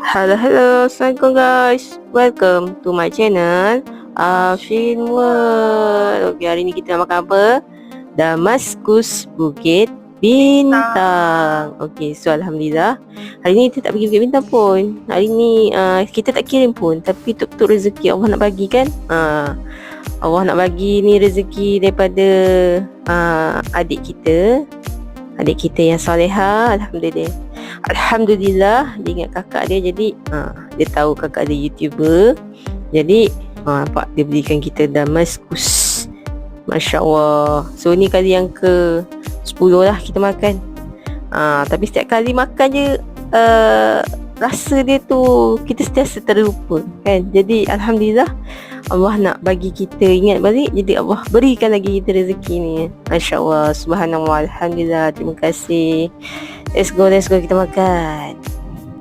Hello, Assalamualaikum guys. Welcome to my channel, Afshin World. Okay, hari ni kita nak makan apa? Damaskus Bukit Bintang. Okay, so Alhamdulillah hari ni kita tak pergi Bukit Bintang pun. Hari ni kita tak kirim pun, tapi tuk-tuk rezeki Allah nak bagi kan. Allah nak bagi ni rezeki daripada adik kita yang salehah. Alhamdulillah dia ingat kakak dia, jadi dia tahu kakak dia YouTuber, jadi nampak dia belikan kita Damaskus. Masya Allah. So ni kali yang ke 10 lah kita makan. Tapi setiap kali makan je rasa dia tu kita sentiasa terlupa kan. Jadi Alhamdulillah Allah nak bagi kita ingat balik, jadi Allah berikan lagi kita rezeki ni. Masya Allah, subhanallah, Alhamdulillah, terima kasih. Let's go kita makan.